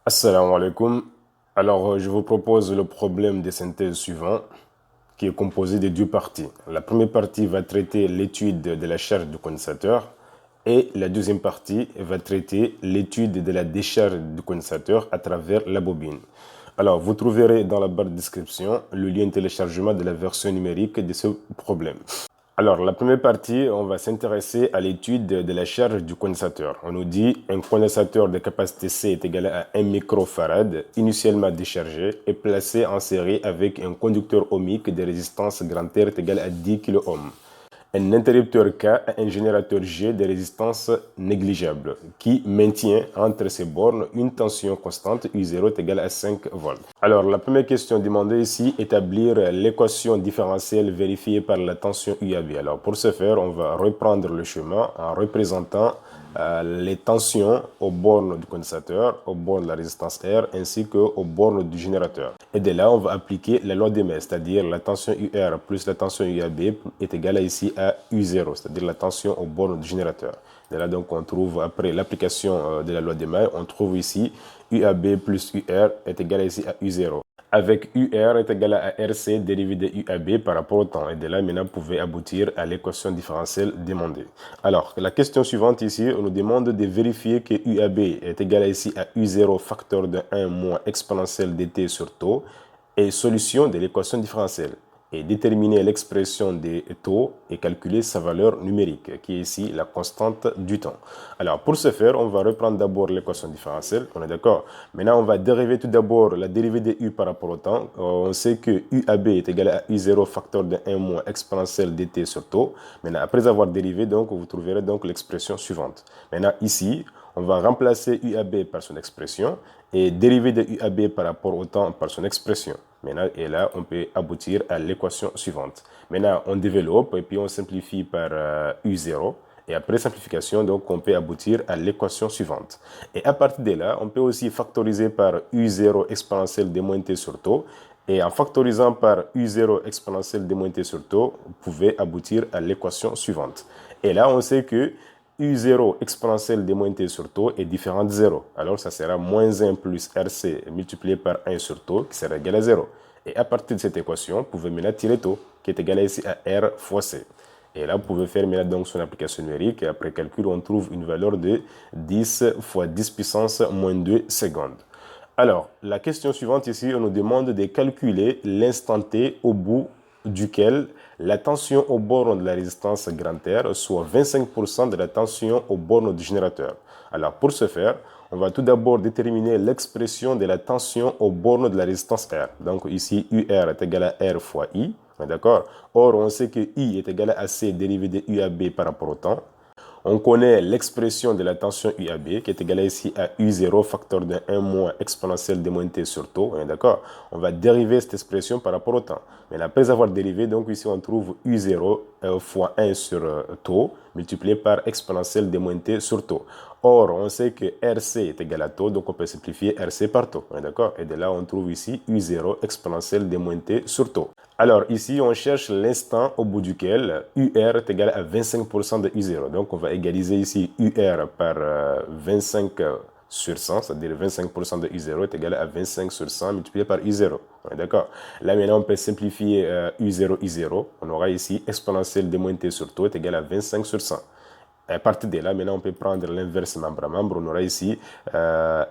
Assalamu alaikum. Alors, je vous propose le problème de synthèse suivant, qui est composé de deux parties. La première partie va traiter l'étude de la charge du condensateur et la deuxième partie va traiter l'étude de la décharge du condensateur à travers la bobine. Alors, vous trouverez dans la barre de description le lien de téléchargement de la version numérique de ce problème. Alors, la première partie, on va s'intéresser à l'étude de la charge du condensateur. On nous dit un condensateur de capacité C est égal à 1 microfarad, initialement déchargé et placé en série avec un conducteur ohmique de résistance grand R est égal à 10 kΩ. Un interrupteur K a un générateur G de résistance négligeable qui maintient entre ses bornes une tension constante U0 est égale à 5 volts. Alors, la première question demandée ici, établir l'équation différentielle vérifiée par la tension UAB. Alors, pour ce faire, on va reprendre le chemin en représentant les tensions aux bornes du condensateur, aux bornes de la résistance R ainsi qu'aux bornes du générateur. Et de là, on va appliquer la loi des mètres, c'est-à-dire la tension UR plus la tension UAB est égale à ici à U0, c'est-à-dire la tension aux bornes du générateur. De là, donc, on trouve, après l'application de la loi des mètres, on trouve ici UAB plus UR est égal à ici à U0. Avec UR est égal à RC dérivé de UAB par rapport au temps. Et de là, maintenant, vous pouvez aboutir à l'équation différentielle demandée. Alors, la question suivante ici, on nous demande de vérifier que UAB est égal à ici à U0 facteur de 1 moins exponentielle dt sur taux et solution de l'équation différentielle et déterminer l'expression des taux et calculer sa valeur numérique, qui est ici la constante du temps. Alors, pour ce faire, on va reprendre d'abord l'équation différentielle, on est d'accord. Maintenant, on va dériver tout d'abord la dérivée de U par rapport au temps. On sait que UAB est égal à U0 facteur de 1 moins exponentielle dt sur taux. Maintenant, après avoir dérivé, donc, vous trouverez donc l'expression suivante. Maintenant, ici, on va remplacer UAB par son expression et dériver de UAB par rapport au temps par son expression. Maintenant, et là, on peut aboutir à l'équation suivante. Maintenant, on développe et puis on simplifie par U0. Et après simplification, donc, on peut aboutir à l'équation suivante. Et à partir de là, on peut aussi factoriser par U0 exponentielle de moins t sur taux. Et en factorisant par U0 exponentielle de moins t sur taux, vous pouvez aboutir à l'équation suivante. Et là, on sait que U0 exponentielle de moins t sur taux est différent de 0. Alors, ça sera moins 1 plus RC multiplié par 1 sur taux qui sera égal à 0. Et à partir de cette équation, vous pouvez maintenant tirer taux qui est égal à ici à R fois C. Et là, vous pouvez faire maintenant donc son application numérique. Et après calcul, on trouve une valeur de 10 fois 10 puissance moins 2 secondes. Alors, la question suivante ici, on nous demande de calculer l'instant T au bout duquel la tension aux bornes de la résistance grand R soit 25% de la tension aux bornes du générateur. Alors, pour ce faire, on va tout d'abord déterminer l'expression de la tension aux bornes de la résistance R. Donc ici, UR est égal à R fois I. D'accord? Or, on sait que I est égal à C dérivé de UAB par rapport au temps. On connaît l'expression de la tension UAB qui est égale ici à U0 facteur de 1 moins exponentielle de moins t sur taux. D'accord? On va dériver cette expression par rapport au temps. Mais après avoir dérivé, donc ici on trouve U0 fois 1 sur taux multiplié par exponentielle de moins t sur taux. Or, on sait que RC est égal à taux, donc on peut simplifier RC par taux. D'accord? Et de là, on trouve ici U0 exponentielle de moins t sur taux. Alors ici, on cherche l'instant au bout duquel UR est égal à 25% de U0. Donc on va égaliser ici UR par 25 sur 100, c'est-à-dire 25% de U0 est égal à 25 sur 100 multiplié par U0. D'accord? Là maintenant, on peut simplifier U0, U0. On aura ici exponentielle de moins t sur taux est égal à 25 sur 100. À partir de là, maintenant, on peut prendre l'inverse membre à membre. On aura ici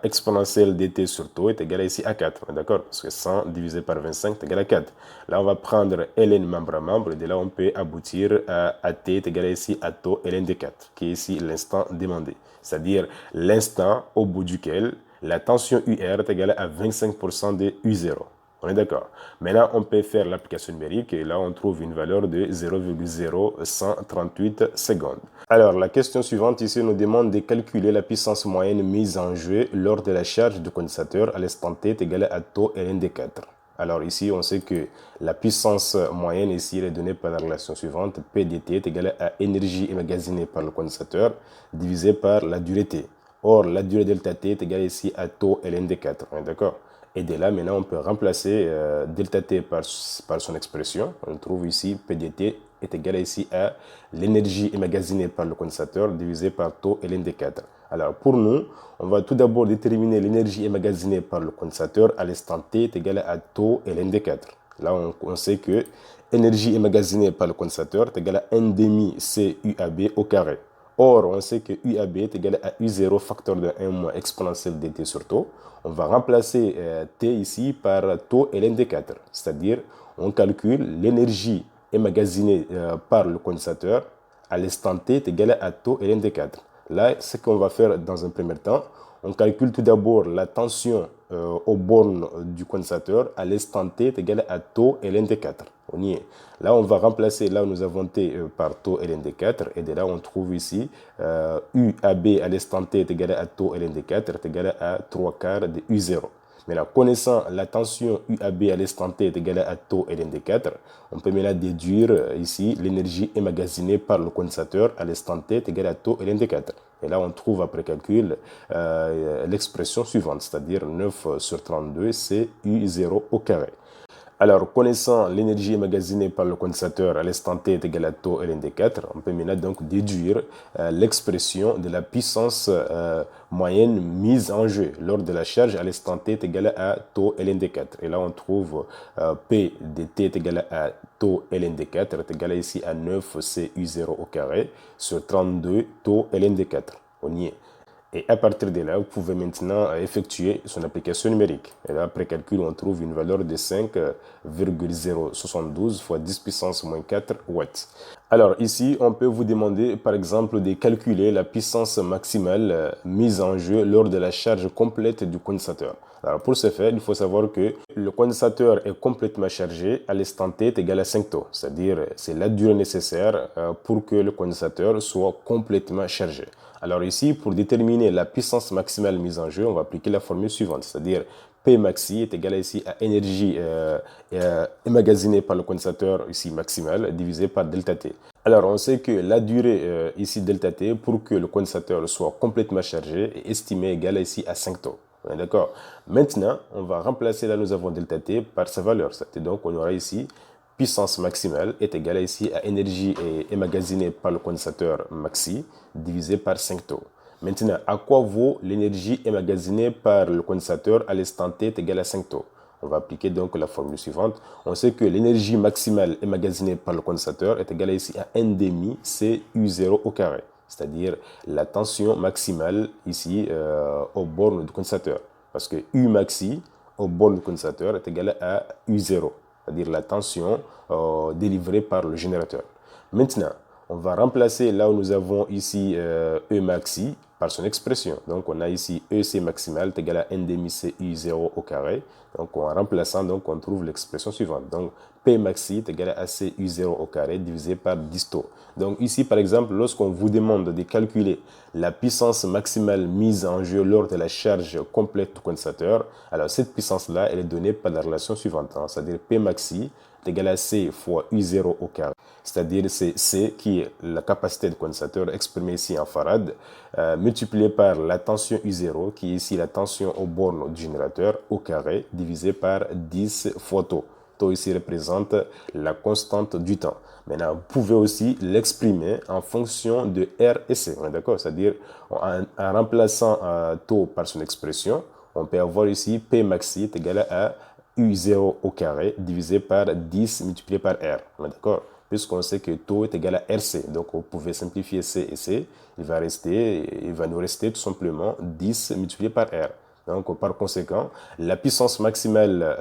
exponentielle dt sur taux est égal à ici à 4. D'accord? Parce que 100 divisé par 25 est égal à 4. Là, on va prendre ln membre à membre. Et de là, on peut aboutir à t est égal à ici à taux ln de 4, qui est ici l'instant demandé. C'est-à-dire l'instant au bout duquel la tension UR est égale à 25% de U0. On est d'accord. Maintenant, on peut faire l'application numérique et là, on trouve une valeur de 0,0138 secondes. Alors, la question suivante ici nous demande de calculer la puissance moyenne mise en jeu lors de la charge du condensateur à l'instant t est égale à taux ln de 4. Alors ici, on sait que la puissance moyenne ici est donnée par la relation suivante. P dt est égale à énergie emmagasinée par le condensateur divisé par la durée t. Or, la durée delta t est égale ici à taux ln de 4. D'accord? Et de là, maintenant, on peut remplacer delta T par son expression. On trouve ici P dt est égal ici à l'énergie emmagasinée par le condensateur divisé par taux ln de 4. Alors, pour nous, on va tout d'abord déterminer l'énergie emmagasinée par le condensateur à l'instant T est égal à taux ln de 4. Là, on sait que énergie emmagasinée par le condensateur est égale à 1 demi C UAB au carré. Or, on sait que UAB est égal à U0 facteur de 1 moins exponentielle dt sur taux. On va remplacer T ici par taux ln de 4, c'est-à-dire on calcule l'énergie emmagasinée par le condensateur à l'instant T est égal à taux ln de 4. Là, ce qu'on va faire dans un premier temps, on calcule tout d'abord la tension aux bornes du condensateur à l'instant T est égal à taux ln de 4. On y est. Là, on va remplacer, là où nous avons T par taux ln de 4, et de là, on trouve ici UAB à l'instant T est égal à taux ln de 4 est égal à 3 quarts de U0. Maintenant, connaissant la tension UAB à l'instant T est égale à taux ln de 4, on peut maintenant déduire ici l'énergie emmagasinée par le condensateur à l'instant T est égale à taux ln de 4. Et là, on trouve après calcul l'expression suivante, c'est-à-dire 9 sur 32, c'est U0 au carré. Alors, connaissant l'énergie emmagasinée par le condensateur à l'instant T est égal à taux ln de 4, on peut maintenant donc déduire l'expression de la puissance moyenne mise en jeu lors de la charge à l'instant T est égal à taux ln de 4. Et là, on trouve P de T est égal à taux ln de 4 est égal ici à 9 C U0 au carré sur 32 taux ln de 4. On y est. Et à partir de là, vous pouvez maintenant effectuer son application numérique. Et là, après calcul, on trouve une valeur de 5,072 fois 10 puissance moins 4 watts. Alors ici, on peut vous demander par exemple de calculer la puissance maximale mise en jeu lors de la charge complète du condensateur. Alors pour ce faire, il faut savoir que le condensateur est complètement chargé à l'instant T est égal à 5 taux. C'est-à-dire c'est la durée nécessaire pour que le condensateur soit complètement chargé. Alors ici, pour déterminer la puissance maximale mise en jeu, on va appliquer la formule suivante, c'est-à-dire P maxi est égal ici à énergie emmagasinée par le condensateur ici maximale divisé par delta T. Alors on sait que la durée ici delta T pour que le condensateur soit complètement chargé est estimée égale ici à 5 taux. D'accord. Maintenant, on va remplacer là nous avons delta T par sa valeur. Donc on aura ici puissance maximale est égale ici à énergie emmagasinée par le condensateur maxi divisé par 5 taux. Maintenant, à quoi vaut l'énergie emmagasinée par le condensateur à l'instant T est égale à 5 taux? On va appliquer donc la formule suivante. On sait que l'énergie maximale emmagasinée par le condensateur est égale ici à 1 demi C U0 au carré, c'est-à-dire la tension maximale ici aux bornes du condensateur. Parce que U maxi aux bornes du condensateur est égal à U0. C'est-à-dire la tension délivrée par le générateur. Maintenant, on va remplacer là où nous avons ici E maxi par son expression. Donc, on a ici EC maximal est égal à 1 demi C U0 au carré. Donc, en remplaçant, donc, on trouve l'expression suivante. Donc, P maxi est égal à C U0 au carré divisé par 10 taux. Donc, ici, par exemple, lorsqu'on vous demande de calculer la puissance maximale mise en jeu lors de la charge complète du condensateur, alors cette puissance-là, elle est donnée par la relation suivante, hein, c'est-à-dire P maxi est égal à C fois U0 au carré. C'est-à-dire c'est C qui est la capacité du condensateur exprimée ici en farad, multiplié par la tension U0 qui est ici la tension aux bornes du générateur au carré, divisé par 10 fois taux. Taux ici représente la constante du temps. Maintenant, vous pouvez aussi l'exprimer en fonction de R et C. On est d'accord? C'est-à-dire en remplaçant taux par son expression, on peut avoir ici P maxi est égal à U0 au carré divisé par 10 multiplié par R. On est d'accord? Puisqu'on sait que taux est égal à RC. Donc, vous pouvez simplifier C et C. Il va nous rester tout simplement 10 multiplié par R. Donc, par conséquent, la puissance maximale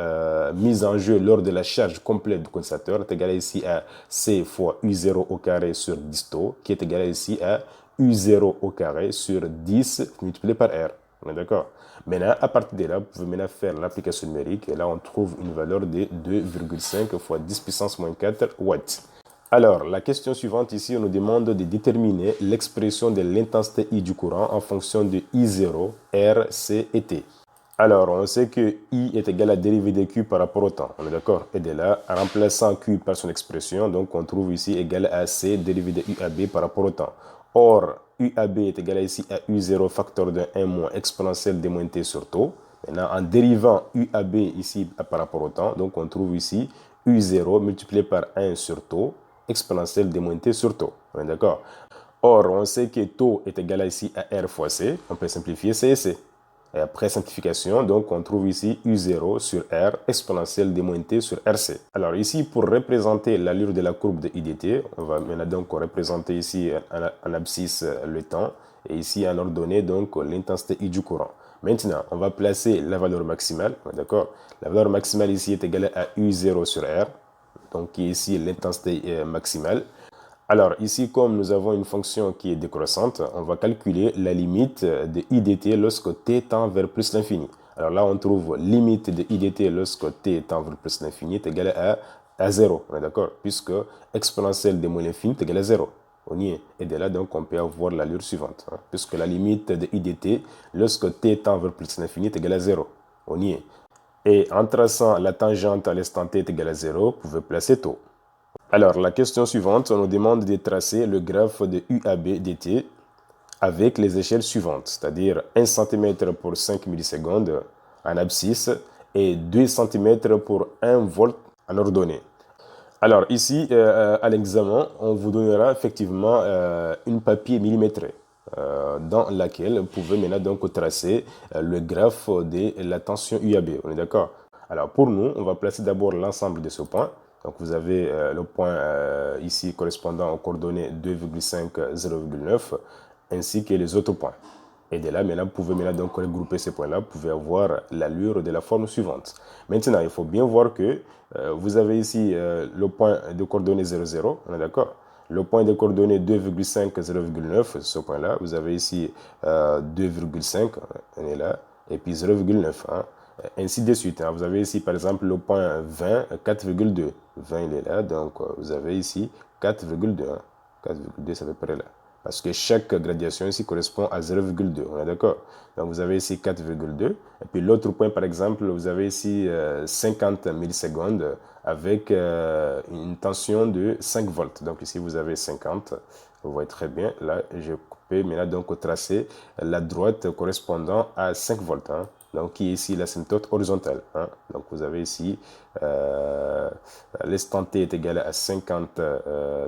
mise en jeu lors de la charge complète du condensateur est égale ici à C fois U0 au carré sur 10 taux, qui est égal ici à U0 au carré sur 10 multiplié par R. On est d'accord? Maintenant, à partir de là, vous pouvez maintenant faire l'application numérique. Et là, on trouve une valeur de 2,5 fois 10 puissance moins 4 watts. Alors, la question suivante ici, on nous demande de déterminer l'expression de l'intensité I du courant en fonction de I0, R, C et T. Alors, on sait que I est égal à dérivée de Q par rapport au temps. On est d'accord? Et de là, en remplaçant Q par son expression, donc on trouve ici égal à C dérivée de UAB par rapport au temps. Or, UAB est égal ici à U0 facteur de 1 moins exponentielle de moins T sur taux. Maintenant, en dérivant UAB ici par rapport au temps, donc on trouve ici U0 multiplié par 1 sur taux exponentielle de moins t sur taux. On est d'accord? Or, on sait que taux est égal à ici à R fois C. On peut simplifier C et C. Et après simplification, donc on trouve ici U0 sur R exponentielle de moins t sur RC. Alors ici, pour représenter l'allure de la courbe de IDT, on va maintenant donc représenter ici en abscisse le temps et ici en ordonnée donc l'intensité I du courant. Maintenant, on va placer la valeur maximale, d'accord? La valeur maximale ici est égale à U0 sur R, donc qui est ici l'intensité maximale. Alors ici, comme nous avons une fonction qui est décroissante, on va calculer la limite de I dt lorsque t tend vers plus l'infini. Alors là, on trouve limite de I dt lorsque t tend vers plus l'infini est égal à 0, on est d'accord? Puisque exponentielle de moins l'infini est égal à 0. On y est. Et de là, donc, on peut avoir l'allure suivante. Puisque la limite de I dt lorsque t tend vers plus l'infini est égal à 0. On y est. Et en traçant la tangente à l'instant t est égal à 0, vous pouvez placer taux. Alors, la question suivante, on nous demande de tracer le graphe de UAB dt avec les échelles suivantes, c'est-à-dire 1 cm pour 5 millisecondes en abscisse et 2 cm pour 1 volt en ordonnée. Alors ici, à l'examen, on vous donnera effectivement une papier millimétré dans laquelle vous pouvez maintenant donc tracer le graphe de la tension UAB. On est d'accord? Alors pour nous, on va placer d'abord l'ensemble de ce point. Donc vous avez le point ici correspondant aux coordonnées 2,5, 0,9 ainsi que les autres points. Et de là, maintenant, vous pouvez maintenant donc regrouper ces points-là, vous pouvez avoir l'allure de la forme suivante. Maintenant, il faut bien voir que vous avez ici le point de coordonnées 0, 0, on est d'accord? Le point de coordonnées 2,5, 0,9, ce point-là, vous avez ici 2,5, on est là, et puis 0,9, hein, ainsi de suite. Hein. Vous avez ici, par exemple, le point 20, 4,2. 20, il est là, donc vous avez ici 4,2. Hein. 4,2, ça fait près là. Parce que chaque gradation ici correspond à 0,2. On est d'accord? Donc vous avez ici 4,2. Et puis l'autre point, par exemple, vous avez ici 50 millisecondes avec une tension de 5 volts. Donc ici, vous avez 50. Vous voyez très bien. Là, je peux maintenant donc tracer la droite correspondant à 5 volts. Hein. Donc qui est ici l'asymptote horizontale. Hein. Donc vous avez ici l'instant t est égal à 50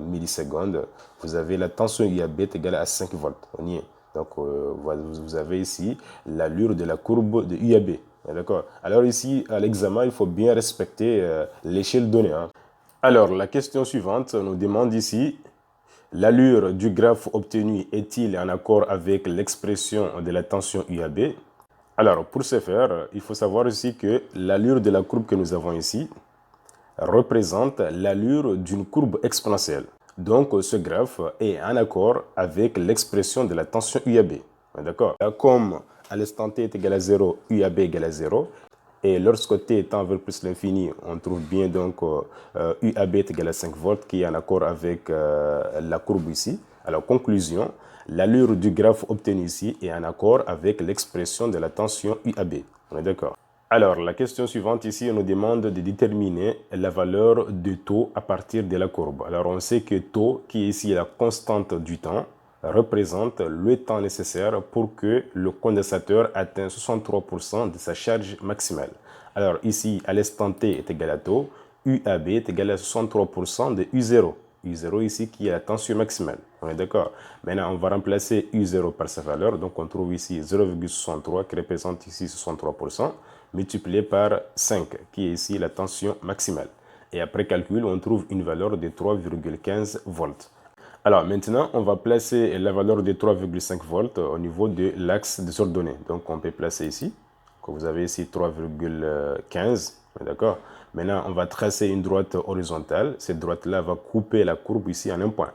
millisecondes. Vous avez la tension IAB est égale à 5 volts. On y est. Donc vous avez ici l'allure de la courbe de IAB. D'accord. Alors ici, à l'examen, il faut bien respecter l'échelle donnée. Hein. Alors la question suivante nous demande ici l'allure du graphe obtenu est-il en accord avec l'expression de la tension IAB? Alors, pour ce faire, il faut savoir ici que l'allure de la courbe que nous avons ici représente l'allure d'une courbe exponentielle. Donc, ce graphe est en accord avec l'expression de la tension UAB. D'accord? Comme à l'instant t est égal à 0, UAB égale à 0. Et lorsque t tend vers plus l'infini, on trouve bien donc UAB est égal à 5 volts qui est en accord avec la courbe ici. Alors, conclusion, l'allure du graphe obtenu ici est en accord avec l'expression de la tension UAB. On est d'accord? Alors, la question suivante ici, on nous demande de déterminer la valeur de taux à partir de la courbe. Alors, on sait que taux, qui est ici la constante du temps, représente le temps nécessaire pour que le condensateur atteigne 63% de sa charge maximale. Alors, ici, à l'instant t est égal à taux, UAB est égal à 63% de U0. U0 ici qui est la tension maximale. On est d'accord? Maintenant, on va remplacer U0 par sa valeur. Donc, on trouve ici 0,63 qui représente ici 63%, multiplié par 5 qui est ici la tension maximale. Et après calcul, on trouve une valeur de 3,15 volts. Alors maintenant, on va placer la valeur de 3,5 volts au niveau de l'axe des ordonnées. Donc, on peut placer ici. Vous avez ici 3,15. D'accord? Maintenant, on va tracer une droite horizontale. Cette droite-là va couper la courbe ici en un point.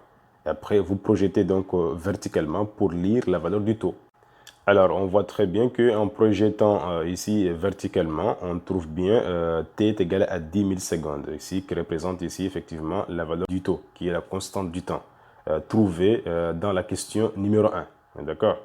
Et après, vous projetez donc verticalement pour lire la valeur du taux. Alors, on voit très bien qu'en projetant ici verticalement, on trouve bien t est égal à 10 000 secondes, ici, qui représente ici effectivement la valeur du taux, qui est la constante du temps, trouvée dans la question numéro 1. D'accord?